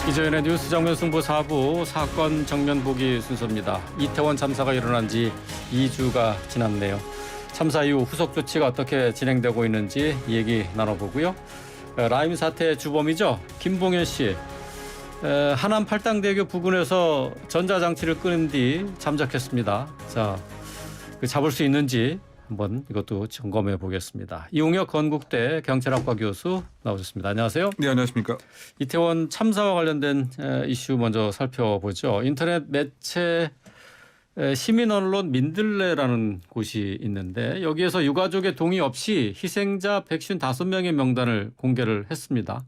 이정현의 뉴스 정면 승부 4부 사건 정면 보기 순서입니다. 이태원 참사가 일어난 지 2주가 지났네요. 참사 이후 후속 조치가 어떻게 진행되고 있는지 얘기 나눠보고요. 라임 사태의 주범이죠. 김봉현 씨. 하남 팔당대교 부근에서 전자장치를 끄는 뒤 잠적했습니다. 자, 잡을 수 있는지 한번 이것도 점검해 보겠습니다. 이용혁 건국대 경찰학과 교수 나오셨습니다. 안녕하세요. 네, 안녕하십니까. 이태원 참사와 관련된 이슈 먼저 살펴보죠. 인터넷 매체 시민언론 민들레라는 곳이 있는데 여기에서 유가족의 동의 없이 희생자 155명의 명단을 공개를 했습니다.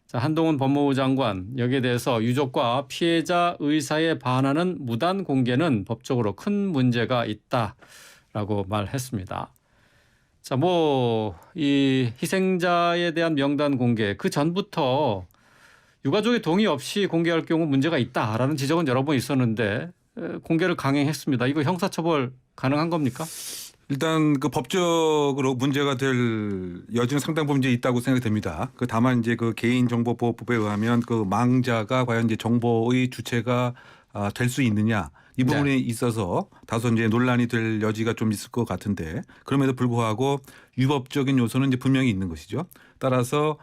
자, 한동훈 법무부 장관 여기에 대해서 유족과 피해자 의사에 반하는 무단 공개는 법적으로 큰 문제가 있다라고 말했습니다. 자, 이 희생자에 대한 명단 공개 그 전부터 유가족의 동의 없이 공개할 경우 문제가 있다라는 지적은 여러 번 있었는데 공개를 강행했습니다. 이거 형사처벌 가능한 겁니까? 일단 그 법적으로 문제가 될 여지는 상당 부분 있다고 생각이 됩니다. 다만 이제 그 개인정보보호법에 의하면 그 망자가 과연 이제 정보의 주체가 될 수 있느냐 이 부분에 네. 있어서 다소 이제 논란이 될 여지가 좀 있을 것 같은데 그럼에도 불구하고 유법적인 요소는 이제 분명히 있는 것이죠. 따라서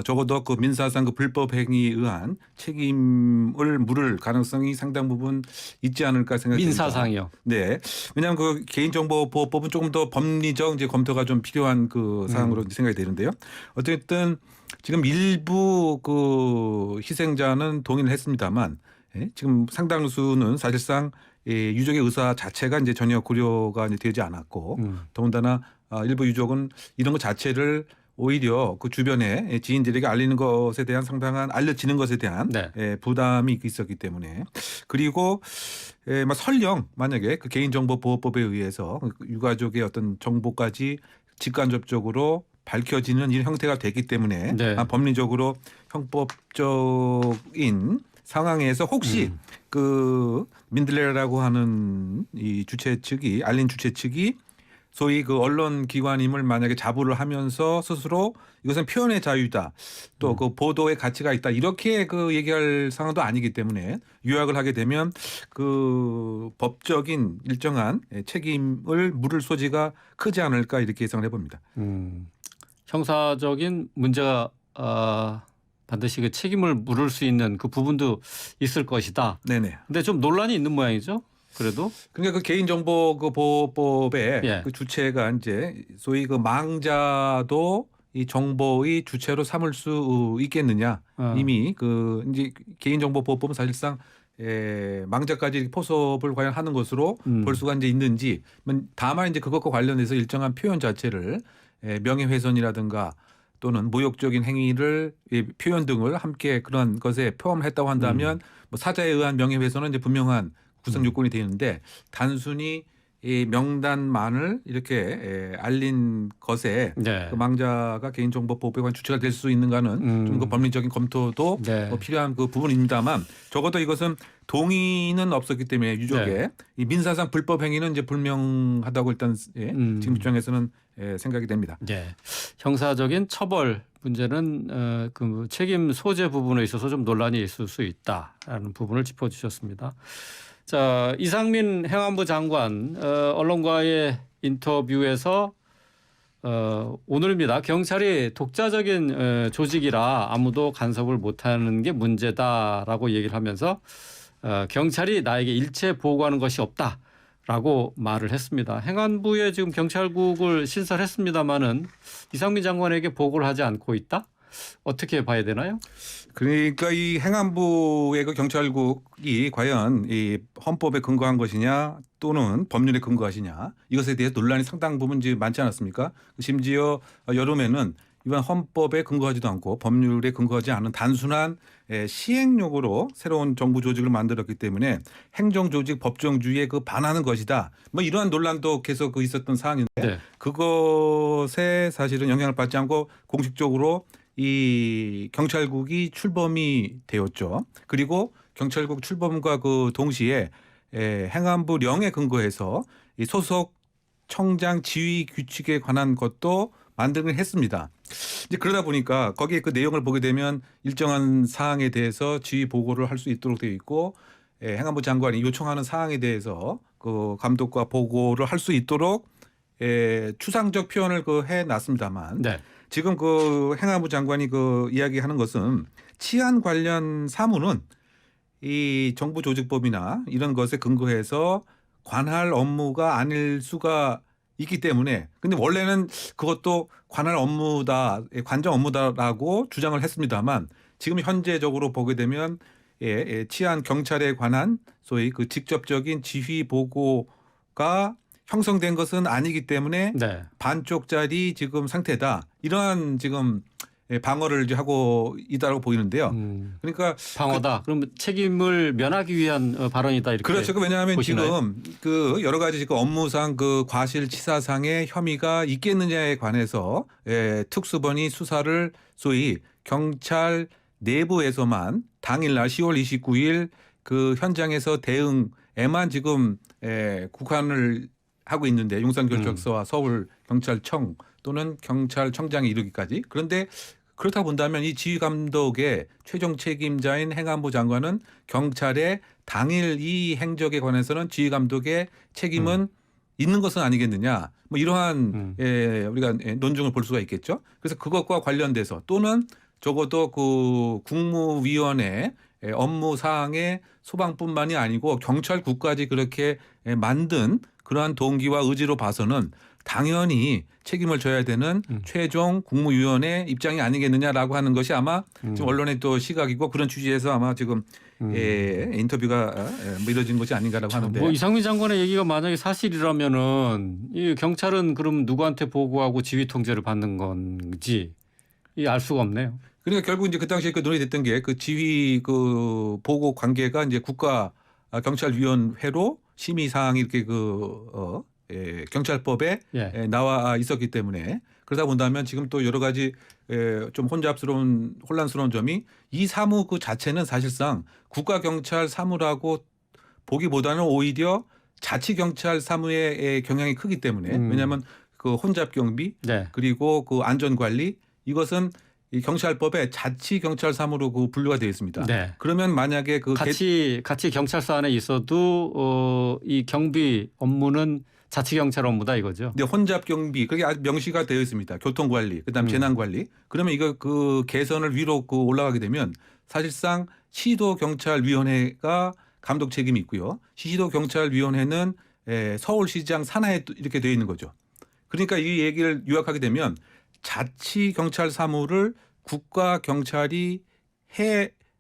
적어도 그 민사상 그 불법 행위에 의한 책임을 물을 가능성이 상당 부분 있지 않을까 생각합니다. 민사상이요. 네, 왜냐하면 그 개인정보보호법은 조금 더 법리적 이제 검토가 좀 필요한 그 사항으로 생각이 되는데요. 어쨌든 지금 일부 그 희생자는 동의를 했습니다만, 지금 상당수는 사실상 유족의 의사 자체가 이제 전혀 고려가 이제 되지 않았고, 더군다나 일부 유족은 이런 것 자체를 오히려 그 주변에 지인들에게 알리는 것에 대한 상당한 알려지는 것에 대한 네. 부담이 있었기 때문에 그리고 설령 만약에 그 개인정보보호법에 의해서 유가족의 어떤 정보까지 직간접적으로 밝혀지는 이런 형태가 됐기 때문에 네. 법리적으로 형법적인 상황에서 혹시 그 민들레라고 하는 이 주최 측이 알린 주최 측이 소위 그 언론 기관임을 만약에 자부를 하면서 스스로 이것은 표현의 자유다. 또 그 보도의 가치가 있다. 이렇게 그 얘기할 상황도 아니기 때문에 요약을 하게 되면 그 법적인 일정한 책임을 물을 소지가 크지 않을까 이렇게 예상을 해봅니다. 형사적인 문제가 반드시 그 책임을 물을 수 있는 그 부분도 있을 것이다. 네네. 근데 좀 논란이 있는 모양이죠. 그래도 그러니까 그 개인정보 그 보호법의 그 주체가 이제 소위 그 망자도 이 정보의 주체로 삼을 수 있겠느냐. 이미 그 이제 개인정보보호법은 사실상 망자까지 포섭을 과연 하는 것으로 볼 수가 이제 있는지. 다만 이제 그것과 관련해서 일정한 표현 자체를 명예훼손이라든가 또는 모욕적인 행위를 표현 등을 함께 그런 것에 포함했다고 한다면 뭐 사자에 의한 명예훼손은 이제 분명한 구성 요건이 되는데 단순히 이 명단만을 이렇게 알린 것에 그 망자가 개인정보보호법에 관한 주체가 될 수 있는가는 좀 그 법리적인 검토도 뭐 필요한 그 부분입니다만 적어도 이것은 동의는 없었기 때문에 유족의 이 민사상 불법 행위는 이제 불명하다고 일단 지금 입장에서는 생각이 됩니다. 형사적인 처벌 문제는 그 책임 소재 부분에 있어서 좀 논란이 있을 수 있다라는 부분을 짚어주셨습니다. 자, 이상민 행안부 장관 언론과의 인터뷰에서 오늘입니다. 경찰이 독자적인 조직이라 아무도 간섭을 못하는 게 문제다라고 얘기를 하면서 경찰이 나에게 일체 보고하는 것이 없다라고 말을 했습니다. 행안부에 지금 경찰국을 신설했습니다마는 이상민 장관에게 보고를 하지 않고 있다? 어떻게 봐야 되나요? 그러니까 이 행안부의 그 경찰국이 과연 이 헌법에 근거한 것이냐 또는 법률에 근거하시냐 이것에 대해 논란이 상당 부분 이제 많지 않았습니까? 심지어 여름에는 이번 헌법에 근거하지도 않고 법률에 근거하지 않은 단순한 시행령으로 새로운 정부 조직을 만들었기 때문에 행정조직 법정주의에 그 반하는 것이다. 뭐 이러한 논란도 계속 있었던 사항인데 그것에 사실은 영향을 받지 않고 공식적으로 이 경찰국이 출범이 되었죠. 그리고 경찰국 출범과 그 동시에 행안부령에 근거해서 이 소속 청장 지휘 규칙에 관한 것도 만들긴 했습니다. 이제 그러다 보니까 거기에 그 내용을 보게 되면 일정한 사항에 대해서 지휘 보고를 할 수 있도록 되어 있고 행안부 장관이 요청하는 사항에 대해서 그 감독과 보고를 할 수 있도록 추상적 표현을 그 해놨습니다만 네. 지금 그 행안부 장관이 그 이야기하는 것은 치안 관련 사무는 이 정부조직법이나 이런 것에 근거해서 관할 업무가 아닐 수가 있기 때문에 근데 원래는 그것도 관할 업무다, 관정 업무다라고 주장을 했습니다만 지금 현재적으로 보게 되면 치안 경찰에 관한 소위 그 직접적인 지휘 보고가 형성된 것은 아니기 때문에 네. 반쪽짜리 지금 상태다. 이러한 지금 방어를 이제 하고 있다고 보이는데요. 그러니까 방어다. 그럼 책임을 면하기 위한 발언이다 이렇게. 그렇죠. 왜냐하면 보시나요? 지금 그 여러 가지 그 업무상 그 과실치사상의 혐의가 있겠느냐에 관해서 특수본이 수사를 소위 경찰 내부에서만 당일날 10월 29일 그 현장에서 대응에만 지금 국한을 하고 있는데 용산경찰서와 서울경찰청 또는 경찰청장에 이르기까지. 그런데 그렇다 본다면 이 지휘감독의 최종 책임자인 행안부 장관은 경찰의 당일 이 행적에 관해서는 지휘감독의 책임은 있는 것은 아니겠느냐. 뭐 이러한 우리가 논증을 볼 수가 있겠죠. 그래서 그것과 관련돼서 또는 적어도 그 국무위원회 업무 사항의 소방뿐만이 아니고 경찰국까지 그렇게 만든 그러한 동기와 의지로 봐서는 당연히 책임을 져야 되는 최종 국무위원회 입장이 아니겠느냐라고 하는 것이 아마 지금 언론의 또 시각이고 그런 취지에서 아마 지금 인터뷰가 뭐 이뤄진 것이 아닌가라고 하는데. 뭐 이상민 장관의 얘기가 만약에 사실이라면은 이 경찰은 그럼 누구한테 보고하고 지휘 통제를 받는 건지 알 수가 없네요. 그러니까 결국 이제 그 당시에 그 논의됐던 게 그 지휘 그 보고 관계가 이제 국가 경찰위원회로 심의 사항이 이렇게 경찰법에 나와 있었기 때문에 그러다 본다면 지금 또 여러 가지 좀 혼란스러운 점이 이 사무 그 자체는 사실상 국가경찰 사무라고 보기보다는 오히려 자치경찰 사무의 경향이 크기 때문에 왜냐하면 그 혼잡 경비 그리고 그 안전관리 이것은 이 경찰법에 자치경찰 사무로 그 분류가 되어 있습니다. 네. 그러면 만약에 그 같이 경찰서 안에 있어도 이 경비 업무는 자치경찰 업무다 이거죠. 근데 혼잡 경비 그게 아주 명시가 되어 있습니다. 교통관리, 그다음 재난관리. 그러면 이거 그 개선을 위로 그 올라가게 되면 사실상 시도경찰위원회가 감독 책임이 있고요. 시도경찰위원회는 서울시장 산하에 이렇게 되어 있는 거죠. 그러니까 이 얘기를 요약하게 되면 자치경찰 사무를 국가경찰이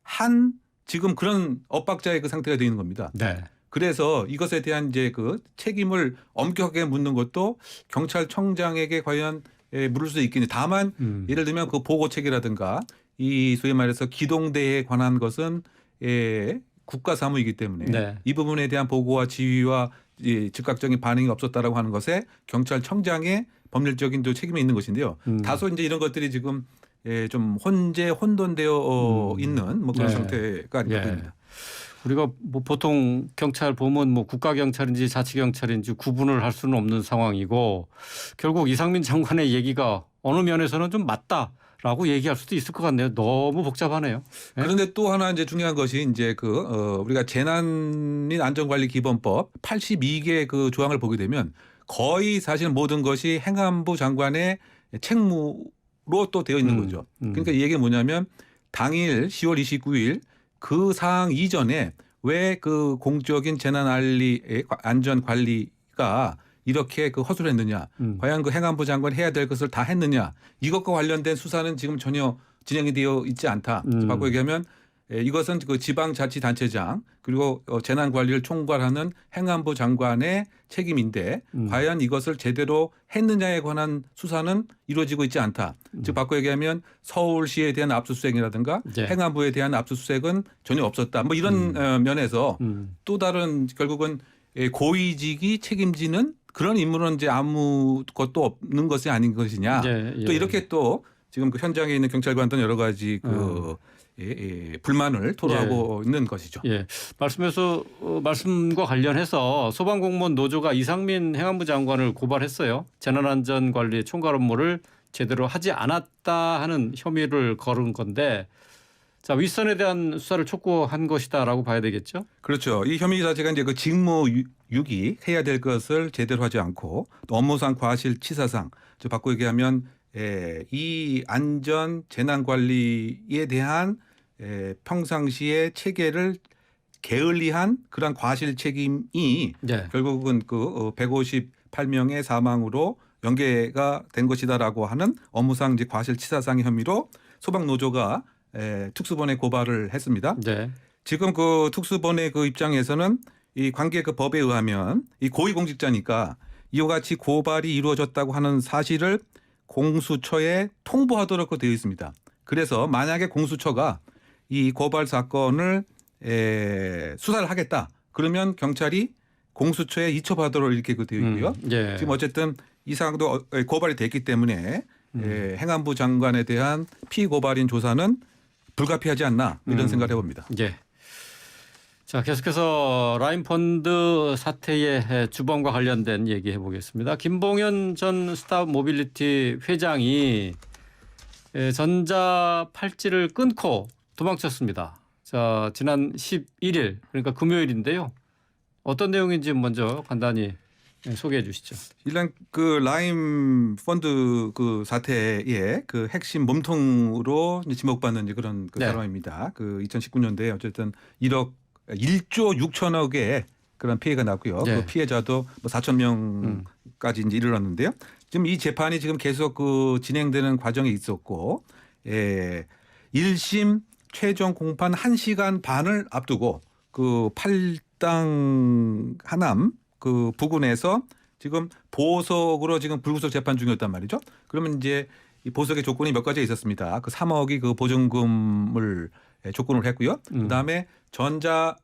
한 지금 그런 엇박자의 그 상태가 되어 있는 겁니다. 네. 그래서 이것에 대한 이제 그 책임을 엄격하게 묻는 것도 경찰청장에게 과연 물을 수 있겠니. 다만 예를 들면 그 보고책이라든가 이 소위 말해서 기동대에 관한 것은 국가 사무이기 때문에 이 부분에 대한 보고와 지휘와 즉각적인 반응이 없었다라고 하는 것에 경찰청장의 법률적인 또 책임이 있는 것인데요. 다소 이제 이런 것들이 지금 좀 혼돈되어 있는 뭐 그런 상태가 아닌가 보입니다. 우리가 뭐 보통 경찰 보면 뭐 국가경찰인지 자치경찰인지 구분을 할 수는 없는 상황이고 결국 이상민 장관의 얘기가 어느 면에서는 좀 맞다라고 얘기할 수도 있을 것 같네요. 너무 복잡하네요. 네? 그런데 또 하나 이제 중요한 것이 이제 우리가 재난 및 안전관리 기본법 82개 그 조항을 보게 되면 거의 사실 모든 것이 행안부 장관의 책무로 또 되어 있는 거죠. 그러니까 이 얘기가 뭐냐면 당일 10월 29일 그 사항 이전에 왜 그 공적인 재난 안전 관리가 이렇게 그 허술을 했느냐. 과연 그 행안부 장관이 해야 될 것을 다 했느냐. 이것과 관련된 수사는 지금 전혀 진행이 되어 있지 않다. 바꿔 얘기하면 이것은 그 지방자치단체장 그리고 재난관리를 총괄하는 행안부 장관의 책임인데 과연 이것을 제대로 했느냐에 관한 수사는 이루어지고 있지 않다. 즉 바꿔 얘기하면 서울시에 대한 압수수색이라든가 행안부에 대한 압수수색은 전혀 없었다. 뭐 이런 면에서 또 다른 결국은 고위직이 책임지는 그런 인물은 이제 아무것도 없는 것이 아닌 것이냐. 또 이렇게 또 지금 그 현장에 있는 경찰관들은 여러 가지 불만을 토로하고 있는 것이죠. 예. 말씀과 관련해서 소방공무원 노조가 이상민 행안부 장관을 고발했어요. 재난안전관리 총괄 업무를 제대로 하지 않았다 하는 혐의를 거른 건데, 자, 윗선에 대한 수사를 촉구한 것이다라고 봐야 되겠죠? 그렇죠. 이 혐의 자체가 이제 그 직무 유기 해야 될 것을 제대로 하지 않고 또 업무상 과실치사상, 바꿔 얘기하면 이 안전 재난 관리에 대한 평상시의 체계를 게을리한 그런 과실 책임이 네. 결국은 그 158명의 사망으로 연계가 된 것이다라고 하는 업무상 이제 과실치사상의 혐의로 소방노조가 특수본에 고발을 했습니다. 네. 지금 그 특수본의 그 입장에서는 이 관계 그 법에 의하면 이 고위공직자니까 이와 같이 고발이 이루어졌다고 하는 사실을 공수처에 통보하도록 되어 있습니다. 그래서 만약에 공수처가 이 고발 사건을 수사를 하겠다. 그러면 경찰이 공수처에 이첩하도록 이렇게 되어 있고요. 예. 지금 어쨌든 이 사항도 고발이 됐기 때문에 행안부 장관에 대한 피고발인 조사는 불가피하지 않나 이런 생각을 해봅니다. 예. 자, 계속해서 라인펀드 사태의 주범과 관련된 얘기 해보겠습니다. 김봉현 전 스타모빌리티 회장이 전자 팔찌를 끊고 도망쳤습니다. 자, 지난 11일 그러니까 금요일인데요. 어떤 내용인지 먼저 간단히 소개해 주시죠. 일단 그 라임 펀드 그 사태의 그 핵심 몸통으로 지목받는 이제 그런 그 사람입니다. 그 2019년도에 어쨌든 1조 6천억의 그런 피해가 났고요. 그 피해자도 뭐 4천 명까지 이제 이르렀는데요. 지금 이 재판이 지금 계속 그 진행되는 과정에 있었고, 1심 최종 공판 1시간 반을 앞두고 그 팔당 하남 그 부근에서 지금 보석으로 지금 불구속 재판 중이었단 말이죠. 그러면 이제 이 보석의 조건이 몇 가지가 있었습니다. 그 3억이 그 보증금을 조건으로 했고요. 그다음에 전자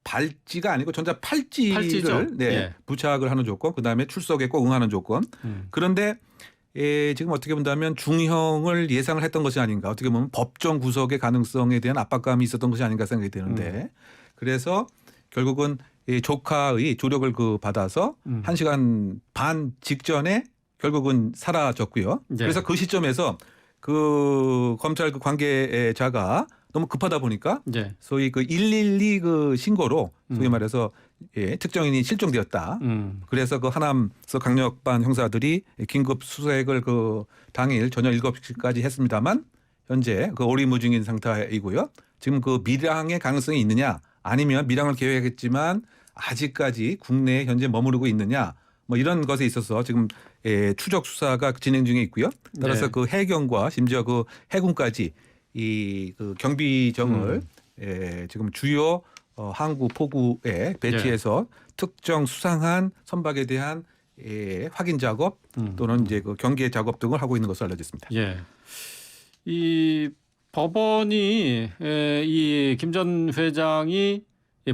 발찌가 아니고 전자 팔찌를 부착을 하는 조건, 그다음에 출석에 꼭 응하는 조건. 그런데 지금 어떻게 본다면 중형을 예상을 했던 것이 아닌가. 어떻게 보면 법정 구속의 가능성에 대한 압박감이 있었던 것이 아닌가 생각이 드는데 그래서 결국은 이 조카의 조력을 그 받아서 1시간 반 직전에 결국은 사라졌고요. 그래서 그 시점에서 그 검찰 그 관계자가 너무 급하다 보니까 소위 그 112 그 신고로 소위 말해서 특정인이 실종되었다. 그래서 그 하남서 강력반 형사들이 긴급 수색을 그 당일 저녁 7시까지 했습니다만 현재 그 오리무중인 상태이고요. 지금 그 밀항의 가능성이 있느냐 아니면 밀항을 계획했지만 아직까지 국내에 현재 머무르고 있느냐 뭐 이런 것에 있어서 지금 추적 수사가 진행 중에 있고요. 따라서 그 해경과 심지어 그 해군까지 이 그 경비정을 지금 주요 항구 포구에 배치해서 특정 수상한 선박에 대한 확인 작업 또는 이제 그 경계 작업 등을 하고 있는 것으로 알려졌습니다. 예. 이 법원이 이 김 전 회장이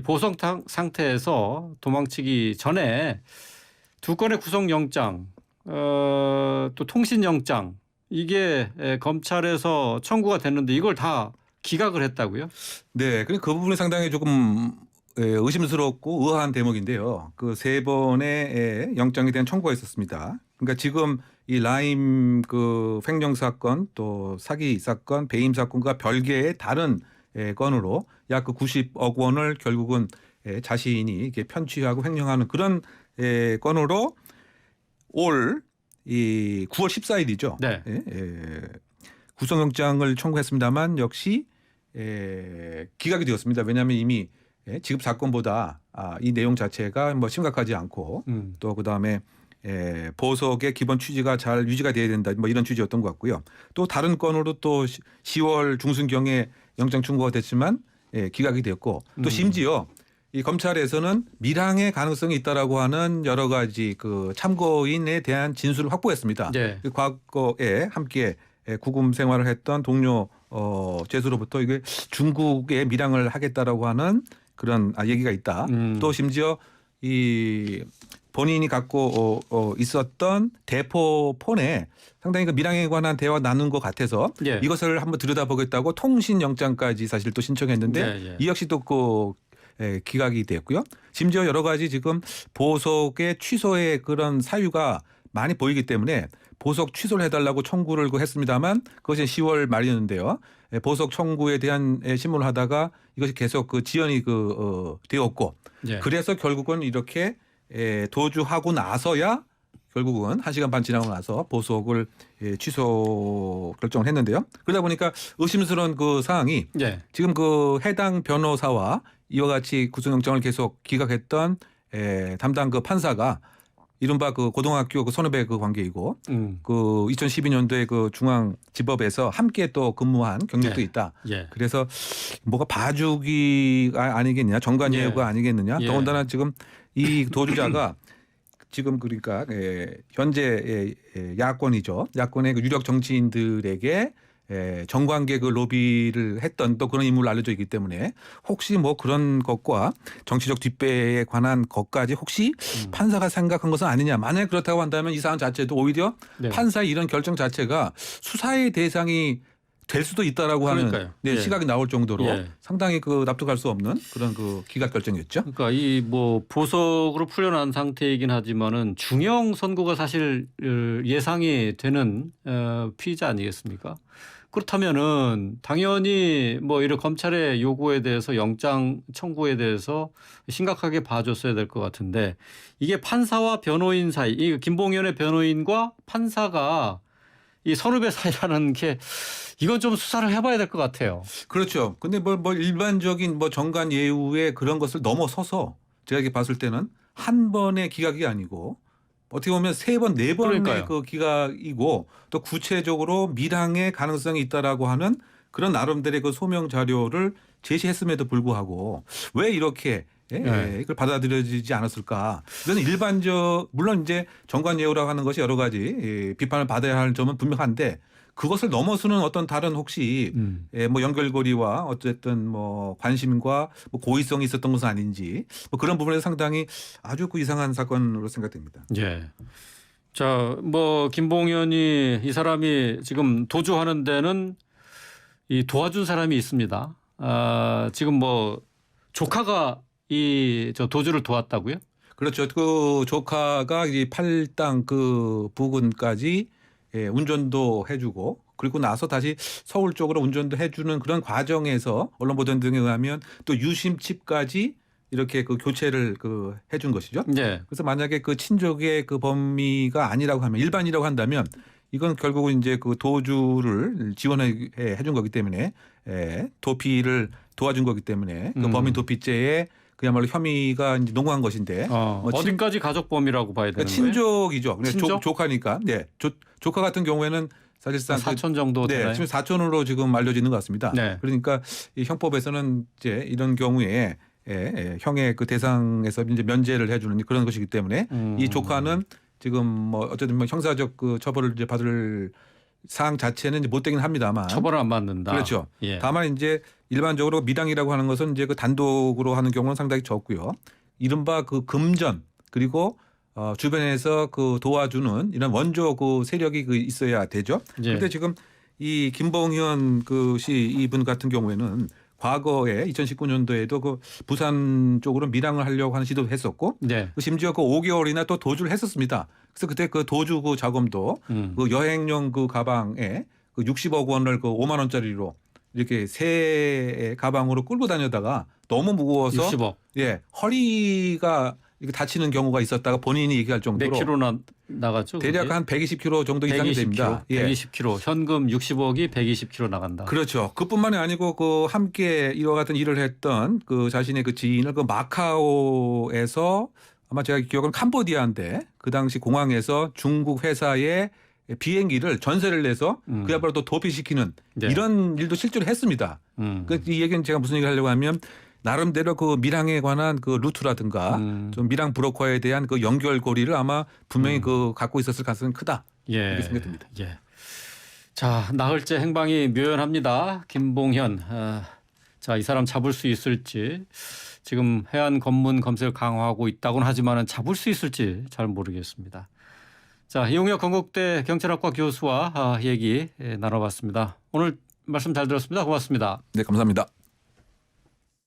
보석 상태에서 도망치기 전에 두 건의 구속영장, 또 통신영장 이게 검찰에서 청구가 됐는데 이걸 다 기각을 했다고요? 네, 그 부분이 상당히 조금 의심스럽고 의아한 대목인데요. 그 세 번의 영장에 대한 청구가 있었습니다. 그러니까 지금 이 라임 그 횡령 사건 또 사기 사건, 배임 사건과 별개의 다른 건으로 약 그 90억 원을 결국은 자신이 이게 편취하고 횡령하는 그런 건으로 올 이 9월 14일이죠. 네. 구속영장을 청구했습니다만 역시 기각이 되었습니다. 왜냐하면 이미 지급 사건보다 이 내용 자체가 뭐 심각하지 않고 또 그다음에 보석의 기본 취지가 잘 유지가 돼야 된다. 뭐 이런 취지였던 것 같고요. 또 다른 건으로 또 10월 중순경에 영장 청구가 됐지만 기각이 되었고 또 심지어 이 검찰에서는 밀항의 가능성이 있다라고 하는 여러 가지 그 참고인에 대한 진술을 확보했습니다. 그 과거에 함께 구금 생활을 했던 동료 제수로부터 이게 중국에 밀항을 하겠다라고 하는 그런 얘기가 있다. 또 심지어 이 본인이 갖고 있었던 대포폰에 상당히 그 밀항에 관한 대화 나눈 것 같아서 예. 이것을 한번 들여다보겠다고 통신영장까지 사실 또 신청했는데 예. 이 역시 또 기각이 됐고요. 심지어 여러 가지 지금 보석의 취소의 그런 사유가 많이 보이기 때문에 보석 취소를 해달라고 청구를 했습니다만 그것이 10월 말이었는데요. 보석 청구에 대한 신문을 하다가 이것이 계속 지연이 되었고 예. 그래서 결국은 이렇게 도주하고 나서야 결국은 1시간 반 지나고 나서 보석을 취소 결정을 했는데요. 그러다 보니까 의심스러운 그 사항이 예. 지금 그 해당 변호사와 이와 같이 구속영장을 계속 기각했던 담당 그 판사가 이른바 그 고등학교 그 선후배 그 관계이고 그 2012년도에 그 중앙지법에서 함께 또 근무한 경력도 있다. 예. 그래서 뭐가 봐주기가 아니겠느냐, 정관예우가 아니겠느냐. 더군다나 지금 이 도주자가 지금 그러니까 현재 야권이죠. 야권의 그 유력 정치인들에게 정관계 그 로비를 했던 또 그런 인물로 알려져 있기 때문에 혹시 뭐 그런 것과 정치적 뒷배에 관한 것까지 혹시 판사가 생각한 것은 아니냐. 만약에 그렇다고 한다면 이 사안 자체도 오히려 판사의 이런 결정 자체가 수사의 대상이 될 수도 있다라고 하는 시각이 나올 정도로 상당히 그 납득할 수 없는 그런 그 기각 결정이었죠. 그러니까 이 뭐 보석으로 풀려난 상태이긴 하지만은 중형 선고가 사실 예상이 되는 피의자 아니겠습니까? 그렇다면은 당연히 뭐 이런 검찰의 요구에 대해서 영장 청구에 대해서 심각하게 봐줬어야 될 것 같은데 이게 판사와 변호인 사이, 이 김봉현의 변호인과 판사가 이 선후배 사이라는 게 이건 좀 수사를 해봐야 될 것 같아요. 그렇죠. 근데 뭐 일반적인 뭐 정관 예우의 그런 것을 넘어서서 제가 이렇게 봤을 때는 한 번의 기각이 아니고 어떻게 보면 3번, 4번의 그 기각이고 또 구체적으로 밀항의 가능성이 있다라고 하는 그런 나름대로의 그 소명 자료를 제시했음에도 불구하고 왜 이렇게 이걸 받아들여지지 않았을까? 이건 물론 이제 정관 예우라고 하는 것이 여러 가지 비판을 받아야 할 점은 분명한데 그것을 넘어서는 어떤 다른 혹시 뭐 연결고리와 어쨌든 뭐 관심과 뭐 고의성이 있었던 것은 아닌지 뭐 그런 부분에서 상당히 아주 그 이상한 사건으로 생각됩니다. 예. 자, 뭐 김봉현이 이 사람이 지금 도주하는 데는 이 도와준 사람이 있습니다. 지금 뭐 조카가 저 도주를 도왔다고요? 그렇죠. 그 조카가 이 팔당 그 부근까지 운전도 해주고 그리고 나서 다시 서울 쪽으로 운전도 해주는 그런 과정에서 언론 보도 등에 의하면 또 유심칩까지 이렇게 그 교체를 해준 것이죠. 네. 그래서 만약에 그 친족의 그 범위가 아니라고 하면 일반이라고 한다면 이건 결국은 이제 그 도주를 지원해 준 거기 때문에 도피를 도와준 거기 때문에 그 범인 도피죄에 그야말로 혐의가 이제 농후한 것인데 어디까지 가족 범위라고 봐야 되는 거예요? 친족이죠. 친족? 조카니까. 네. 조카 같은 경우에는 사실상 사촌 정도 되나요? 지금 사촌으로 지금 알려지는 것 같습니다. 네. 그러니까 이 형법에서는 이제 이런 경우에 형의 그 대상에서 이제 면제를 해주는 그런 것이기 때문에 이 조카는 지금 뭐 어쨌든 뭐 형사적 그 처벌을 이제 받을 사항 자체는 이제 못 되긴 합니다만 처벌을 안 받는다. 그렇죠. 예. 다만 이제 일반적으로 밀항이라고 하는 것은 이제 그 단독으로 하는 경우는 상당히 적고요. 이른바 그 금전 그리고 주변에서 그 도와주는 이런 원조 그 세력이 있어야 되죠. 그런데 지금 이 김봉현 이분 같은 경우에는 과거에 2019년도에도 그 부산 쪽으로 밀항을 하려고 하는 시도도 했었고 심지어 그 5개월이나 또 도주를 했었습니다. 그래서 그때 그 도주 그 자금도 그 여행용 그 가방에 그 60억 원을 그 5만 원짜리로 이렇게 새 가방으로 끌고 다녀다가 너무 무거워서 60억. 허리가 이렇게 다치는 경우가 있었다가 본인이 얘기할 정도로 몇 킬로나 나갔죠? 대략 그게? 한 120kg 정도 이상이 120kg, 됩니다. 120kg. 현금 60억이 120kg 나간다. 그렇죠. 그뿐만이 아니고 그 함께 이와 같은 일을 했던 그 자신의 그 지인을 그 마카오에서 아마 제가 기억은 캄보디아인데 그 당시 공항에서 중국 회사의 비행기를 전세를 내서 그야말로 또 도피시키는 이런 일도 실제로 했습니다. 이 얘기는 제가 무슨 얘기를 하려고 하면 나름대로 그 밀항에 관한 그 루트라든가 좀 밀항 브로커에 대한 그 연결고리를 아마 분명히 그 갖고 있었을 가능성이 크다. 이렇게 생각됩니다. 예. 자, 나흘째 행방이 묘연합니다. 김봉현. 자, 이 사람 잡을 수 있을지. 지금 해안 검문 검색을 강화하고 있다고는 하지만은 잡을 수 있을지 잘 모르겠습니다. 자, 이용혁 건국대 경찰학과 교수와 얘기 나눠봤습니다. 오늘 말씀 잘 들었습니다. 고맙습니다. 네, 감사합니다.